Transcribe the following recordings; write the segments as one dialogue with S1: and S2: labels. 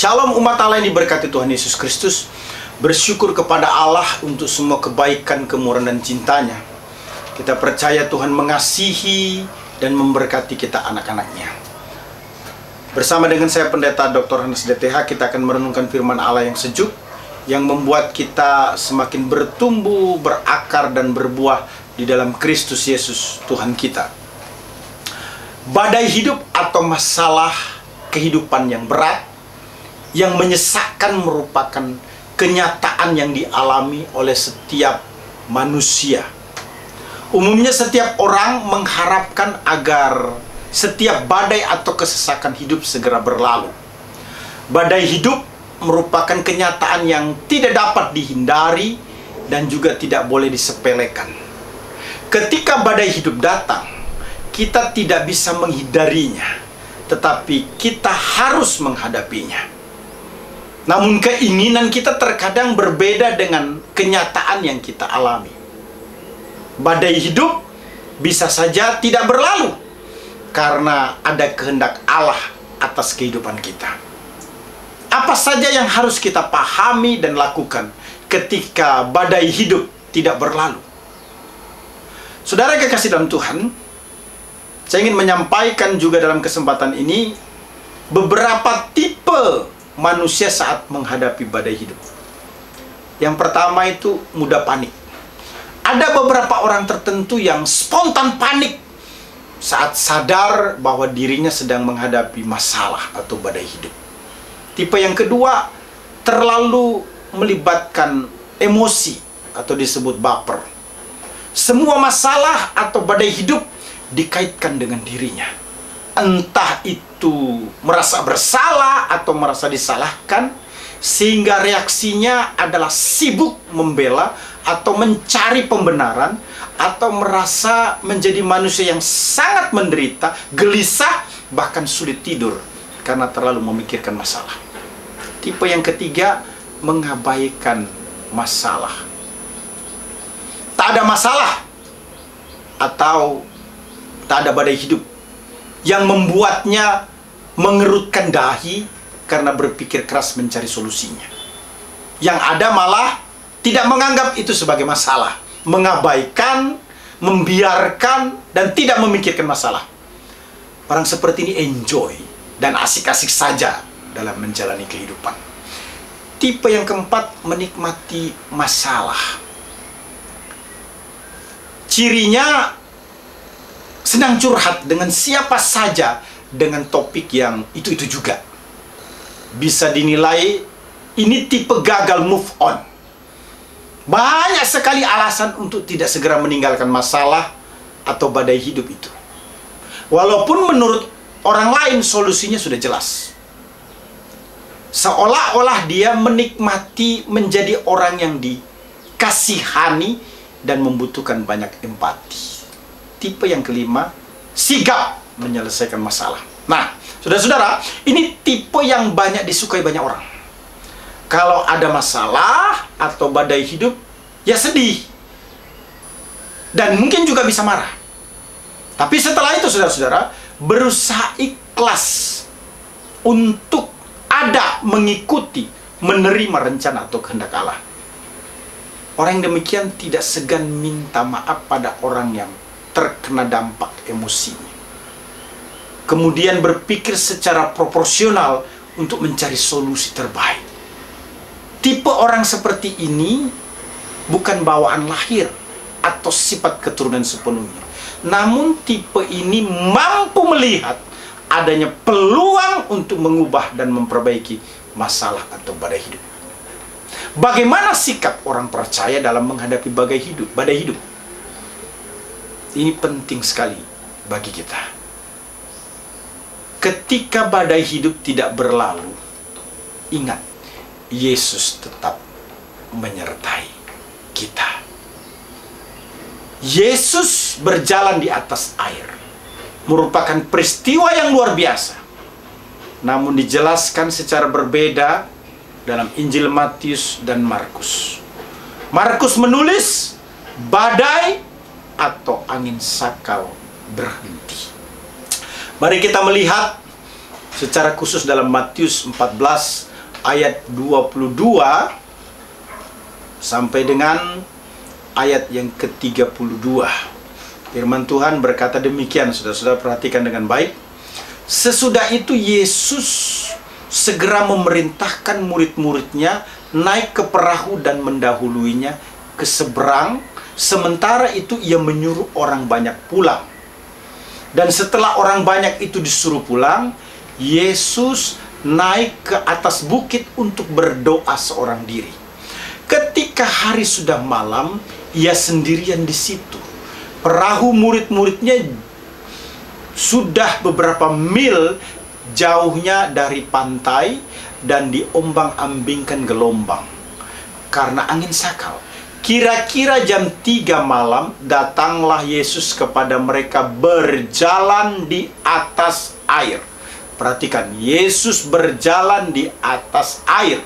S1: Shalom umat Allah yang diberkati Tuhan Yesus Kristus. Bersyukur kepada Allah untuk semua kebaikan, kemurahan dan cintanya. Kita percaya Tuhan mengasihi dan memberkati kita anak-anaknya. Bersama dengan saya Pendeta Dr. Hannes DTH, kita akan merenungkan firman Allah yang sejuk, yang membuat kita semakin bertumbuh, berakar dan berbuah di dalam Kristus Yesus Tuhan kita. Badai hidup atau masalah kehidupan yang berat, yang menyesakkan merupakan kenyataan yang dialami oleh setiap manusia. Umumnya setiap orang mengharapkan agar setiap badai atau kesesakan hidup segera berlalu. Badai hidup merupakan kenyataan yang tidak dapat dihindari dan juga tidak boleh disepelekan. Ketika badai hidup datang, kita tidak bisa menghindarinya, tetapi kita harus menghadapinya. Namun keinginan kita terkadang berbeda dengan kenyataan yang kita alami. Badai hidup bisa saja tidak berlalu karena ada kehendak Allah atas kehidupan kita. Apa saja yang harus kita pahami dan lakukan ketika badai hidup tidak berlalu? Saudara kekasih dalam Tuhan, saya ingin menyampaikan juga dalam kesempatan ini beberapa tipe manusia saat menghadapi badai hidup. Yang pertama itu mudah panik. Ada beberapa orang tertentu yang spontan panik saat sadar bahwa dirinya sedang menghadapi masalah atau badai hidup. Tipe yang kedua, terlalu melibatkan emosi atau disebut baper. Semua masalah atau badai hidup dikaitkan dengan dirinya. Entah itu merasa bersalah atau merasa disalahkan, sehingga reaksinya adalah sibuk membela atau mencari pembenaran, atau merasa menjadi manusia yang sangat menderita, gelisah, bahkan sulit tidur karena terlalu memikirkan masalah. Tipe yang ketiga, mengabaikan masalah. Tak ada masalah atau tak ada badai hidup yang membuatnya mengerutkan dahi karena berpikir keras mencari solusinya. Yang ada malah tidak menganggap itu sebagai masalah, mengabaikan, membiarkan, dan tidak memikirkan masalah. Orang seperti ini enjoy dan asik-asik saja dalam menjalani kehidupan. Tipe yang keempat, menikmati masalah. Cirinya senang curhat dengan siapa saja dengan topik yang itu-itu juga. Bisa dinilai ini tipe gagal move on. Banyak sekali alasan untuk tidak segera meninggalkan masalah atau badai hidup itu. Walaupun menurut orang lain solusinya sudah jelas. Seolah-olah dia menikmati menjadi orang yang dikasihani dan membutuhkan banyak empati. Tipe yang kelima, sigap menyelesaikan masalah. Nah, saudara-saudara, ini tipe yang banyak disukai banyak orang. Kalau ada masalah atau badai hidup, ya sedih. Dan mungkin juga bisa marah. Tapi setelah itu, saudara-saudara, berusaha ikhlas untuk ada, mengikuti, menerima rencana atau kehendak Allah. Orang yang demikian tidak segan minta maaf pada orang yang terkena dampak emosinya. Kemudian berpikir secara proporsional untuk mencari solusi terbaik. Tipe orang seperti ini bukan bawaan lahir atau sifat keturunan sepenuhnya. Namun tipe ini mampu melihat adanya peluang untuk mengubah dan memperbaiki masalah atau badai hidup. Bagaimana sikap orang percaya dalam menghadapi badai hidup? Ini penting sekali bagi kita. Ketika badai hidup tidak berlalu, ingat, Yesus tetap menyertai kita. Yesus berjalan di atas air. Merupakan peristiwa yang luar biasa. Namun dijelaskan secara berbeda dalam Injil Matius dan Markus. Markus menulis, badai atau angin sakau berhenti. Mari kita melihat secara khusus dalam Matius 14 ayat 22 sampai dengan ayat yang ke-32. Firman Tuhan berkata demikian, saudara-saudara perhatikan dengan baik. Sesudah itu Yesus segera memerintahkan murid-muridnya naik ke perahu dan mendahuluinya ke seberang. Sementara itu ia menyuruh orang banyak pulang. Dan setelah orang banyak itu disuruh pulang, Yesus naik ke atas bukit untuk berdoa seorang diri. Ketika hari sudah malam, ia sendirian di situ. Perahu murid-muridnya sudah beberapa mil jauhnya dari pantai dan diombang-ambingkan gelombang karena angin sakal. Kira-kira jam 3 malam datanglah Yesus kepada mereka berjalan di atas air. Perhatikan, Yesus berjalan di atas air.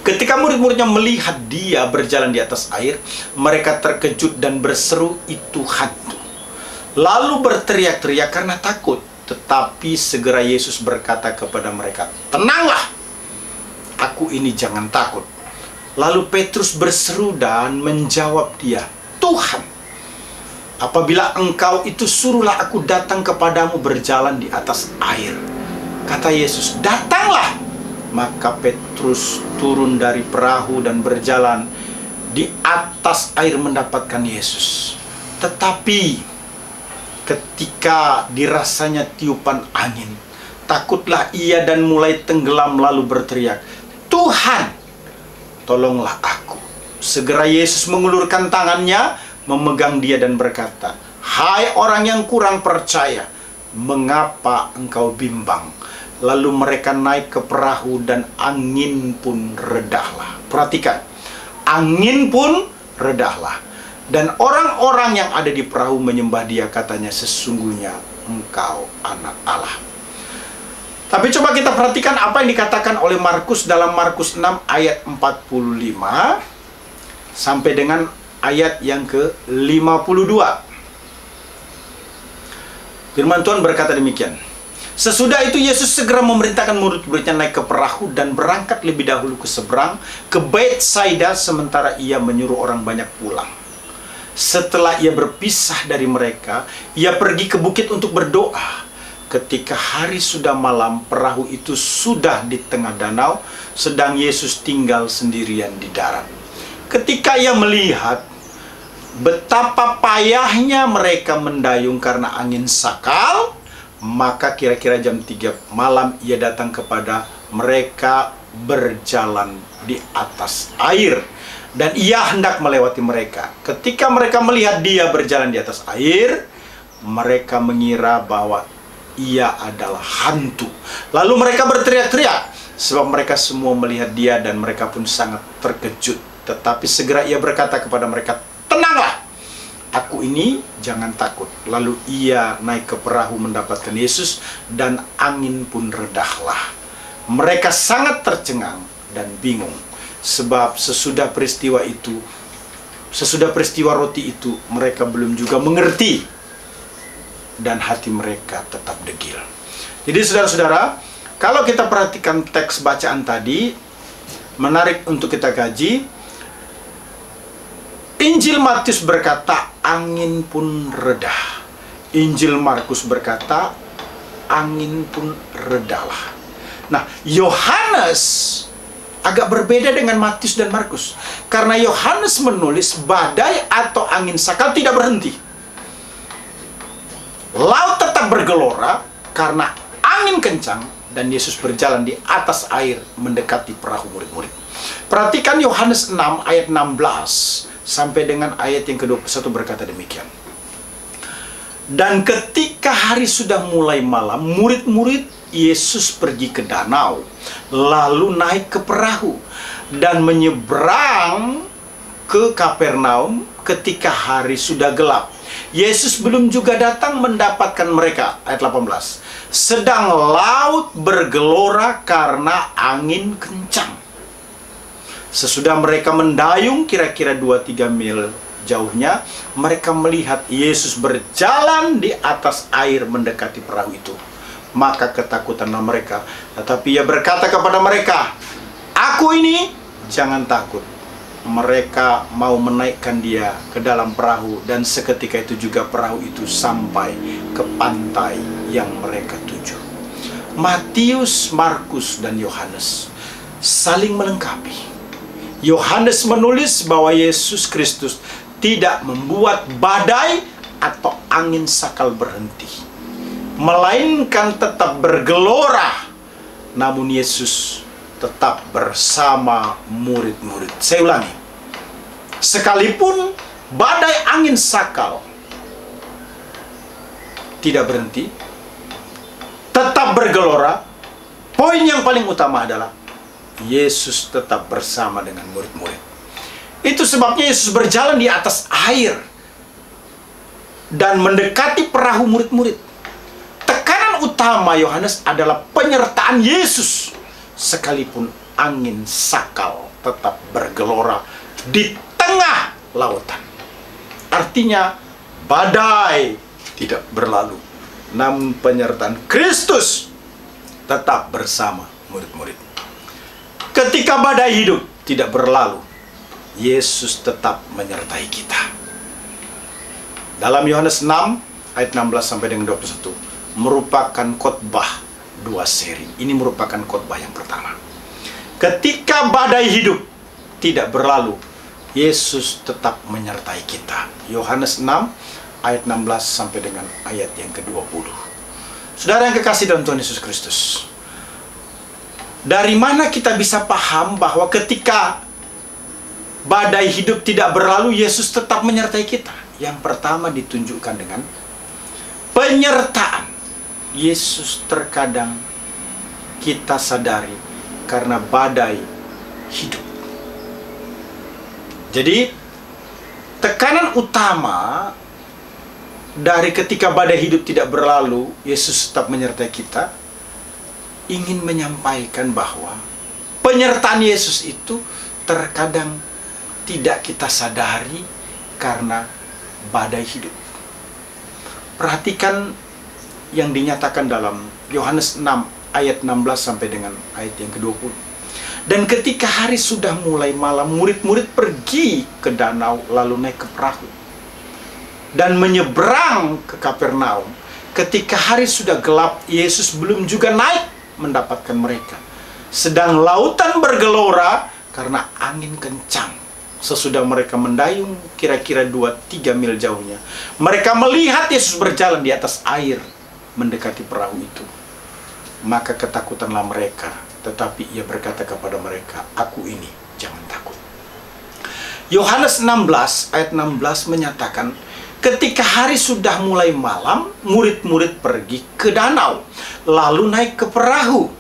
S1: Ketika murid-muridnya melihat dia berjalan di atas air, mereka terkejut dan berseru, "Itu hantu." Lalu berteriak-teriak karena takut. Tetapi segera Yesus berkata kepada mereka, "Tenanglah, aku ini, jangan takut." Lalu Petrus berseru dan menjawab dia, "Tuhan, apabila engkau itu, suruhlah aku datang kepadamu berjalan di atas air." Kata Yesus, "Datanglah." Maka Petrus turun dari perahu dan berjalan di atas air mendapatkan Yesus. Tetapi ketika dirasanya tiupan angin, takutlah ia dan mulai tenggelam lalu berteriak, "Tuhan, tolonglah aku." Segera Yesus mengulurkan tangannya, memegang dia dan berkata, "Hai orang yang kurang percaya, mengapa engkau bimbang?" Lalu mereka naik ke perahu dan angin pun redahlah. Perhatikan, angin pun redahlah. Dan orang-orang yang ada di perahu menyembah dia, katanya, "Sesungguhnya engkau anak Allah." Tapi coba kita perhatikan apa yang dikatakan oleh Markus dalam Markus 6 ayat 45 sampai dengan ayat yang ke-52. Firman Tuhan berkata demikian. Sesudah itu Yesus segera memerintahkan murid-muridnya naik ke perahu dan berangkat lebih dahulu ke seberang, ke Betsaida, sementara ia menyuruh orang banyak pulang. Setelah ia berpisah dari mereka, ia pergi ke bukit untuk berdoa. Ketika hari sudah malam, perahu itu sudah di tengah danau, sedang Yesus tinggal sendirian di darat. Ketika ia melihat betapa payahnya mereka mendayung karena angin sakal, maka kira-kira jam 3 malam ia datang kepada mereka berjalan di atas air. Dan ia hendak melewati mereka. Ketika mereka melihat dia berjalan di atas air, mereka mengira bahwa ia adalah hantu. Lalu mereka berteriak-teriak, sebab mereka semua melihat dia dan mereka pun sangat terkejut. Tetapi segera ia berkata kepada mereka, "Tenanglah, aku ini, jangan takut." Lalu ia naik ke perahu mendapatkan Yesus dan angin pun redahlah. Mereka sangat tercengang dan bingung. Sebab sesudah peristiwa roti itu, mereka belum juga mengerti. Dan hati mereka tetap degil. Jadi saudara-saudara, kalau kita perhatikan teks bacaan tadi, menarik untuk kita kaji. Injil Matius berkata, angin pun redah. Injil Markus berkata, angin pun redahlah. Nah, Yohanes agak berbeda dengan Matius dan Markus. Karena Yohanes menulis badai atau angin sakal tidak berhenti. Laut tetap bergelora karena angin kencang dan Yesus berjalan di atas air mendekati perahu murid-murid. Perhatikan Yohanes 6 ayat 16 sampai dengan ayat yang ke-21 berkata demikian. Dan ketika hari sudah mulai malam, murid-murid Yesus pergi ke danau, lalu naik ke perahu dan menyeberang ke Kapernaum ketika hari sudah gelap. Yesus belum juga datang mendapatkan mereka. Ayat 18. Sedang laut bergelora karena angin kencang. Sesudah mereka mendayung kira-kira 2-3 mil jauhnya, mereka melihat Yesus berjalan di atas air mendekati perahu itu. maka ketakutanlah mereka. Tetapi ia berkata kepada mereka, "Aku ini, jangan takut." Mereka mau menaikkan dia ke dalam perahu, dan seketika itu juga perahu itu sampai ke pantai yang mereka tuju. Matius, Markus, dan Yohanes saling melengkapi. Yohanes menulis bahwa Yesus Kristus tidak membuat badai atau angin sakal berhenti, melainkan tetap bergelora. Namun Yesus tetap bersama murid-murid. Saya ulangi, sekalipun badai angin sakal tidak berhenti, tetap bergelora, poin yang paling utama adalah Yesus tetap bersama dengan murid-murid. Itu sebabnya Yesus berjalan di atas air dan mendekati perahu murid-murid. Tekanan utama Yohanes adalah penyertaan Yesus. Sekalipun angin sakal tetap bergelora di tengah lautan. Artinya badai tidak berlalu, namun penyertaan Kristus tetap bersama murid-murid. Ketika badai hidup tidak berlalu, Yesus tetap menyertai kita. Dalam Yohanes 6 ayat 16 sampai dengan 21 merupakan khotbah dua seri. Ini merupakan khotbah yang pertama. Ketika badai hidup tidak berlalu, Yesus tetap menyertai kita. Yohanes 6 ayat 16 sampai dengan ayat yang ke-20. Saudara yang kekasih dalam Tuhan Yesus Kristus, dari mana kita bisa paham bahwa ketika badai hidup tidak berlalu, Yesus tetap menyertai kita? Yang pertama ditunjukkan dengan penyertaan. Yesus terkadang kita sadari karena badai hidup. Jadi, tekanan utama dari ketika badai hidup tidak berlalu, Yesus tetap menyertai kita, ingin menyampaikan bahwa penyertaan Yesus itu terkadang tidak kita sadari karena badai hidup. Perhatikan yang dinyatakan dalam Yohanes 6 ayat 16 sampai dengan ayat yang ke-20. Dan ketika hari sudah mulai malam, murid-murid pergi ke danau lalu naik ke perahu dan menyeberang ke Kapernaum. Ketika hari sudah gelap, Yesus belum juga naik mendapatkan mereka. Sedang lautan bergelora karena angin kencang. Sesudah mereka mendayung kira-kira 2-3 mil jauhnya, mereka melihat Yesus berjalan di atas air mendekati perahu itu. Maka ketakutanlah mereka, tetapi ia berkata kepada mereka, "Aku ini, jangan takut." Yohanes 16 ayat 16 menyatakan, ketika hari sudah mulai malam, murid-murid pergi ke danau lalu naik ke perahu.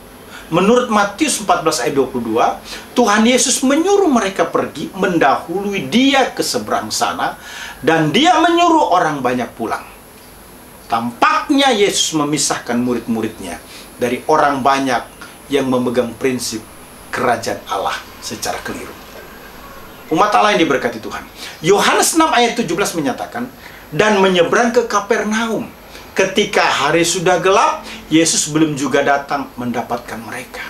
S1: Menurut Matius 14 ayat 22, Tuhan Yesus menyuruh mereka pergi mendahului dia ke seberang sana, dan dia menyuruh orang banyak pulang. Tampaknya Yesus memisahkan murid-muridnya dari orang banyak yang memegang prinsip kerajaan Allah secara keliru. Umat Allah yang diberkati Tuhan. Yohanes 6 ayat 17 menyatakan, dan menyeberang ke Kapernaum. Ketika hari sudah gelap, Yesus belum juga datang mendapatkan mereka.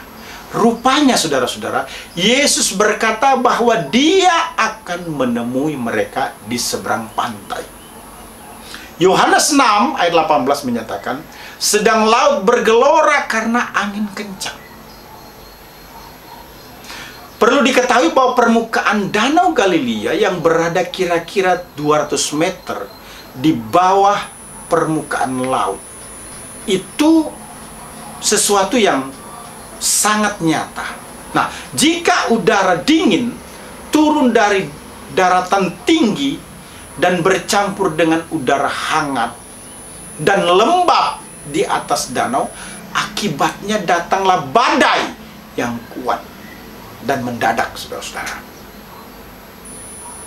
S1: Rupanya saudara-saudara, Yesus berkata bahwa dia akan menemui mereka di seberang pantai. Yohanes 6 ayat 18 menyatakan, sedang laut bergelora karena angin kencang. Perlu diketahui bahwa permukaan Danau Galilea yang berada kira-kira 200 meter di bawah permukaan laut itu sesuatu yang sangat nyata. Nah, jika udara dingin turun dari daratan tinggi dan bercampur dengan udara hangat dan lembab di atas danau, akibatnya datanglah badai yang kuat dan mendadak, saudara-saudara.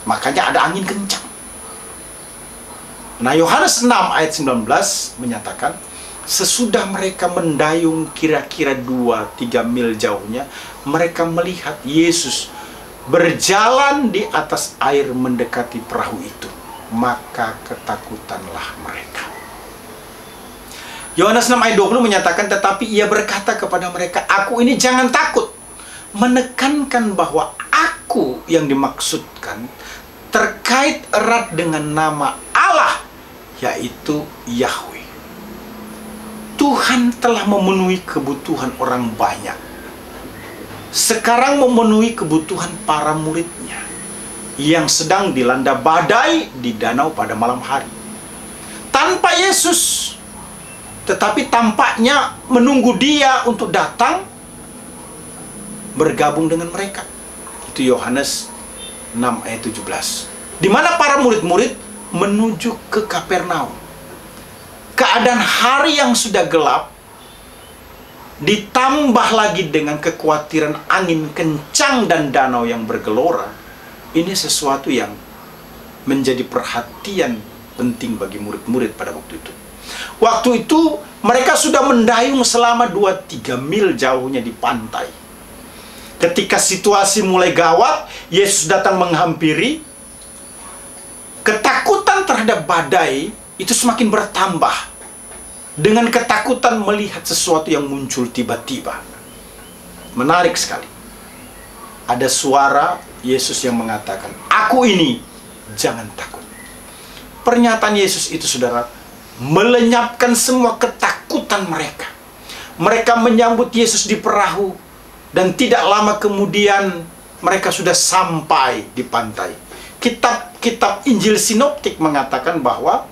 S1: Makanya ada angin kencang. Nah, Yohanes 6 ayat 19 menyatakan, sesudah mereka mendayung kira-kira 2-3 mil jauhnya, mereka melihat Yesus berjalan di atas air mendekati perahu itu. Maka ketakutanlah mereka. Yohanes 6 ayat 20 menyatakan, tetapi ia berkata kepada mereka, aku ini jangan takut. Menekankan bahwa aku yang dimaksudkan terkait erat dengan nama Allah, yaitu Yahweh. Tuhan telah memenuhi kebutuhan orang banyak. Sekarang memenuhi kebutuhan para muridnya yang sedang dilanda badai di danau pada malam hari. Tanpa Yesus, tetapi tampaknya menunggu dia untuk datang bergabung dengan mereka. Itu Yohanes 6 ayat 17. Di mana para murid-murid menuju ke Kapernaum. Keadaan hari yang sudah gelap ditambah lagi dengan kekhawatiran angin kencang dan danau yang bergelora. Ini sesuatu yang menjadi perhatian penting bagi murid-murid pada waktu itu. Waktu itu mereka sudah mendayung selama 2-3 mil jauhnya di pantai. Ketika situasi mulai gawat, Yesus datang menghampiri. Ketakutan terhadap badai itu semakin bertambah dengan ketakutan melihat sesuatu yang muncul tiba-tiba. Menarik sekali. Ada suara Yesus yang mengatakan, aku ini, jangan takut. Pernyataan Yesus itu, saudara, melenyapkan semua ketakutan mereka. Mereka menyambut Yesus di perahu, dan tidak lama kemudian mereka sudah sampai di pantai. Kitab Injil Sinoptik mengatakan bahwa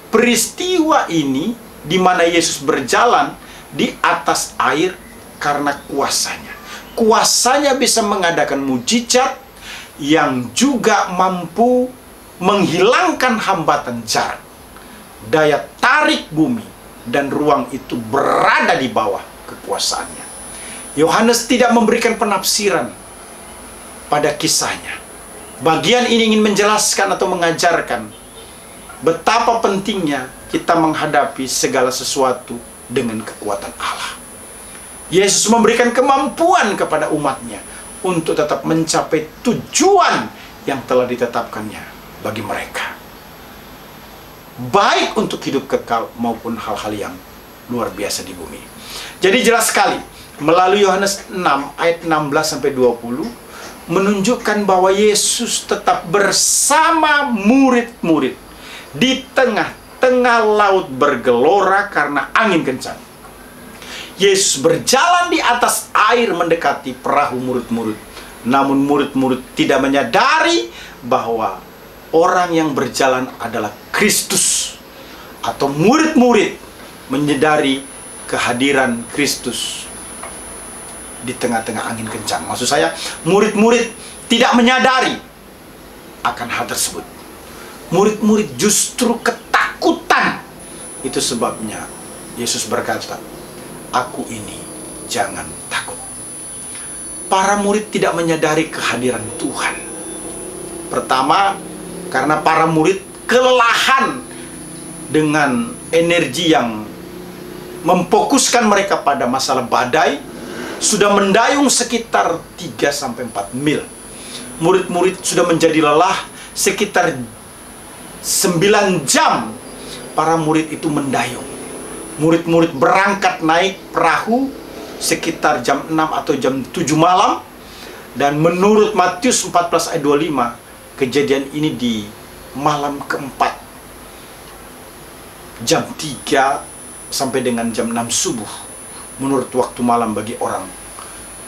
S1: peristiwa ini di mana Yesus berjalan di atas air karena kuasanya. Kuasanya bisa mengadakan mujizat yang juga mampu menghilangkan hambatan jarak. Daya tarik bumi dan ruang itu berada di bawah kekuasaannya. Yohanes tidak memberikan penafsiran pada kisahnya. Bagian ini ingin menjelaskan atau mengajarkan betapa pentingnya kita menghadapi segala sesuatu dengan kekuatan Allah. Yesus memberikan kemampuan kepada umatnya untuk tetap mencapai tujuan yang telah ditetapkannya bagi mereka. Baik untuk hidup kekal maupun hal-hal yang luar biasa di bumi. Jadi jelas sekali, melalui Yohanes 6 ayat 16-20 menunjukkan bahwa Yesus tetap bersama murid-murid di tengah-tengah laut bergelora karena angin kencang. Yesus berjalan di atas air mendekati perahu murid-murid. Namun murid-murid tidak menyadari bahwa orang yang berjalan adalah Kristus. Atau murid-murid menyadari kehadiran Kristus di tengah-tengah angin kencang. Maksud saya, murid-murid tidak menyadari akan hal tersebut. Murid-murid justru ketakutan. Itu sebabnya Yesus berkata, aku ini jangan takut. Para murid tidak menyadari kehadiran Tuhan. Pertama, karena para murid kelelahan dengan energi yang memfokuskan mereka pada masalah badai, sudah mendayung sekitar 3-4 mil. Murid-murid sudah menjadi lelah sekitar 9 jam. Para murid itu mendayung. Murid-murid berangkat naik perahu sekitar jam 6 atau jam 7 malam. Dan menurut Matius 14 ayat 25, kejadian ini di malam keempat, jam 3 sampai dengan jam 6 subuh, menurut waktu malam bagi orang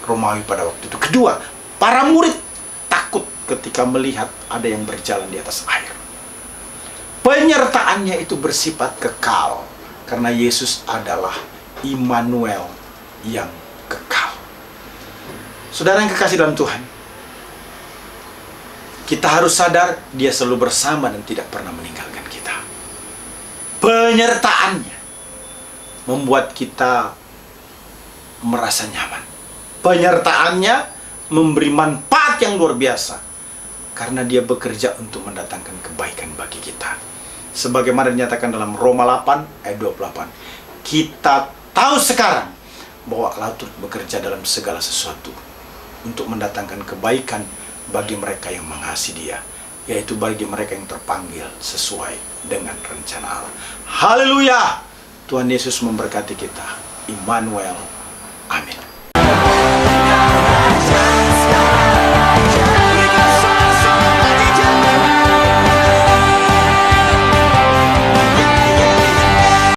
S1: Romawi pada waktu itu. Kedua, para murid takut ketika melihat ada yang berjalan di atas air. Penyertaannya itu bersifat kekal, karena Yesus adalah Immanuel yang kekal. Saudara yang kekasih dalam Tuhan, kita harus sadar dia selalu bersama dan tidak pernah meninggalkan kita. Penyertaannya membuat kita merasa nyaman. Penyertaannya memberi manfaat yang luar biasa, karena dia bekerja untuk mendatangkan kebaikan bagi kita. Sebagaimana dinyatakan dalam Roma 8 ayat 28. Kita tahu sekarang bahwa Allah turut bekerja dalam segala sesuatu untuk mendatangkan kebaikan bagi mereka yang mengasihi Dia, yaitu bagi mereka yang terpanggil sesuai dengan rencana Allah. Haleluya! Tuhan Yesus memberkati kita. Immanuel.